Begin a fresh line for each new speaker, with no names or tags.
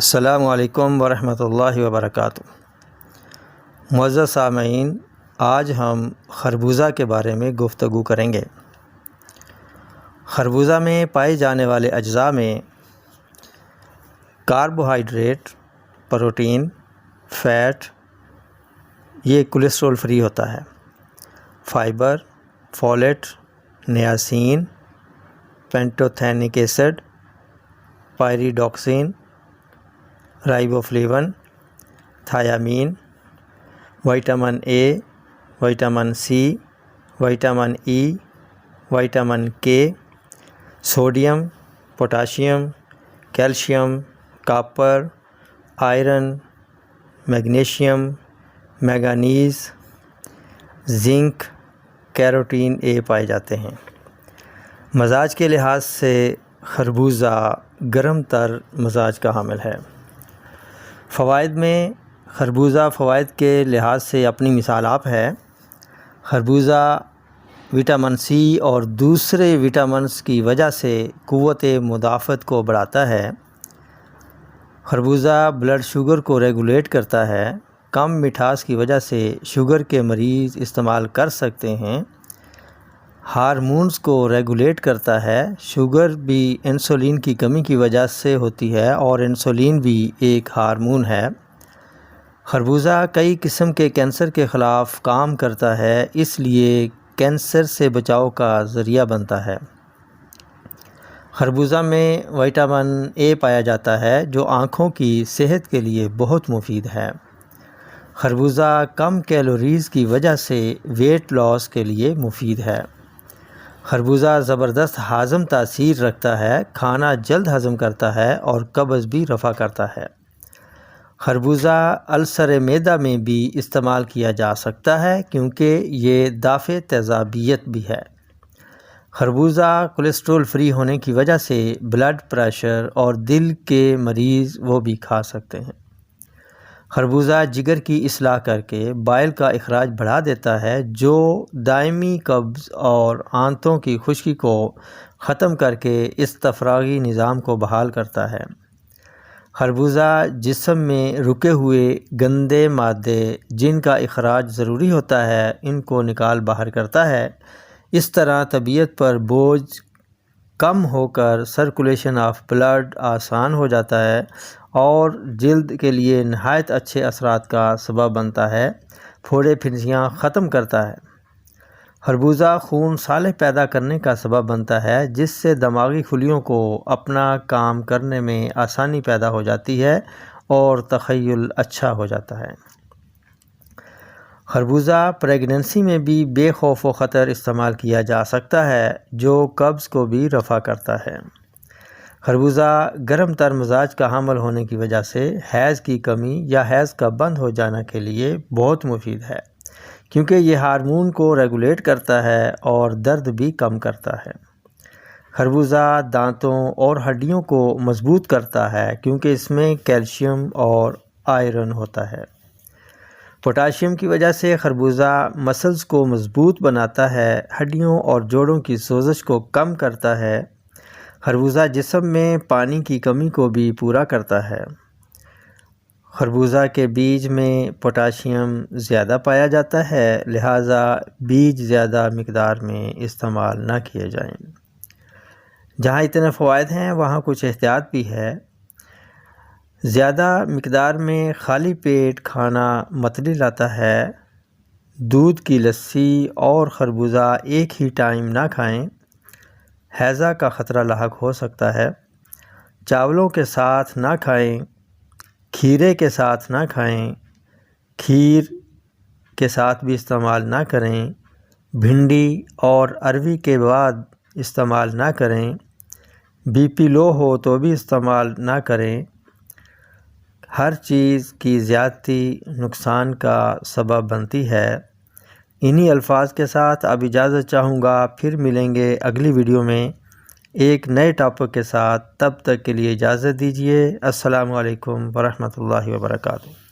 السلام علیکم ورحمۃ اللہ وبرکاتہ۔ معزز سامعین، آج ہم خربوزہ کے بارے میں گفتگو کریں گے۔ خربوزہ میں پائے جانے والے اجزاء میں کاربوہائیڈریٹ، پروٹین، فیٹ، یہ کولیسٹرول فری ہوتا ہے، fibre, folate, niacin, pantothenic acid, pyridoxine, riboflavin, thiamine, vitamin A, vitamin C, vitamin E, vitamin K, sodium, potassium, calcium, copper, iron, magnesium, manganese, zinc, carotene A پائے جاتے ہیں۔ مزاج کے لحاظ سے خربوزہ گرم تر مزاج کا حامل ہے۔ فوائد میں خربوزہ فوائد کے لحاظ سے اپنی مثال آپ ہے۔ خربوزہ وٹامن سی اور دوسرے وٹامنس کی وجہ سے قوت مدافعت کو بڑھاتا ہے۔ خربوزہ بلڈ شوگر کو ریگولیٹ کرتا ہے۔ کم مٹھاس کی وجہ سے شوگر کے مریض استعمال کر سکتے ہیں۔ ہارمونز کو ریگولیٹ کرتا ہے۔ شوگر بھی انسولین کی کمی کی وجہ سے ہوتی ہے اور انسولین بھی ایک ہارمون ہے۔ خربوزہ کئی قسم کے کینسر کے خلاف کام کرتا ہے، اس لیے کینسر سے بچاؤ کا ذریعہ بنتا ہے۔ خربوزہ میں وٹامن اے پایا جاتا ہے جو آنکھوں کی صحت کے لیے بہت مفید ہے۔ خربوزہ کم کیلوریز کی وجہ سے ویٹ لاس کے لیے مفید ہے۔ خربوزہ زبردست ہاضم تاثیر رکھتا ہے، کھانا جلد ہضم کرتا ہے اور قبض بھی رفع کرتا ہے۔ خربوزہ السر معدہ میں بھی استعمال کیا جا سکتا ہے کیونکہ یہ دافع تیزابیت بھی ہے۔ خربوزہ کولیسٹرول فری ہونے کی وجہ سے بلڈ پریشر اور دل کے مریض وہ بھی کھا سکتے ہیں۔ خربوزہ جگر کی اصلاح کر کے بائل کا اخراج بڑھا دیتا ہے جو دائمی قبض اور آنتوں کی خشکی کو ختم کر کے استفراغی نظام کو بحال کرتا ہے۔ خربوزہ جسم میں رکے ہوئے گندے مادے جن کا اخراج ضروری ہوتا ہے ان کو نکال باہر کرتا ہے۔ اس طرح طبیعت پر بوجھ کم ہو کر سرکولیشن آف بلڈ آسان ہو جاتا ہے اور جلد کے لیے نہایت اچھے اثرات کا سبب بنتا ہے۔ پھوڑے پھنسیاں ختم کرتا ہے۔ خربوزہ خون صالح پیدا کرنے کا سبب بنتا ہے جس سے دماغی خلیوں کو اپنا کام کرنے میں آسانی پیدا ہو جاتی ہے اور تخیل اچھا ہو جاتا ہے۔ خربوزہ پریگننسی میں بھی بے خوف و خطر استعمال کیا جا سکتا ہے جو قبض کو بھی رفع کرتا ہے۔ خربوزہ گرم تر مزاج کا حامل ہونے کی وجہ سے حیض کی کمی یا حیض کا بند ہو جانا کے لیے بہت مفید ہے کیونکہ یہ ہارمون کو ریگولیٹ کرتا ہے اور درد بھی کم کرتا ہے۔ خربوزہ دانتوں اور ہڈیوں کو مضبوط کرتا ہے کیونکہ اس میں کیلشیم اور آئرن ہوتا ہے۔ پوٹاشیم کی وجہ سے خربوزہ مسلز کو مضبوط بناتا ہے، ہڈیوں اور جوڑوں کی سوزش کو کم کرتا ہے۔ خربوزہ جسم میں پانی کی کمی کو بھی پورا کرتا ہے۔ خربوزہ کے بیج میں پوٹاشیم زیادہ پایا جاتا ہے، لہٰذا بیج زیادہ مقدار میں استعمال نہ کیے جائیں۔ جہاں اتنے فوائد ہیں وہاں کچھ احتیاط بھی ہے۔ زیادہ مقدار میں خالی پیٹ کھانا متلی لاتا ہے۔ دودھ کی لسی اور خربوزہ ایک ہی ٹائم نہ کھائیں، ہیضہ کا خطرہ لاحق ہو سکتا ہے۔ چاولوں کے ساتھ نہ کھائیں، کھیرے کے ساتھ نہ کھائیں، کھیر کے ساتھ بھی استعمال نہ کریں، بھنڈی اور اروی کے بعد استعمال نہ کریں، بی پی لو ہو تو بھی استعمال نہ کریں۔ ہر چیز کی زیادتی نقصان کا سبب بنتی ہے۔ انہی الفاظ کے ساتھ اب اجازت چاہوں گا، پھر ملیں گے اگلی ویڈیو میں ایک نئے ٹاپک کے ساتھ۔ تب تک کے لیے اجازت دیجیے۔ السلام علیکم ورحمۃ اللہ وبرکاتہ۔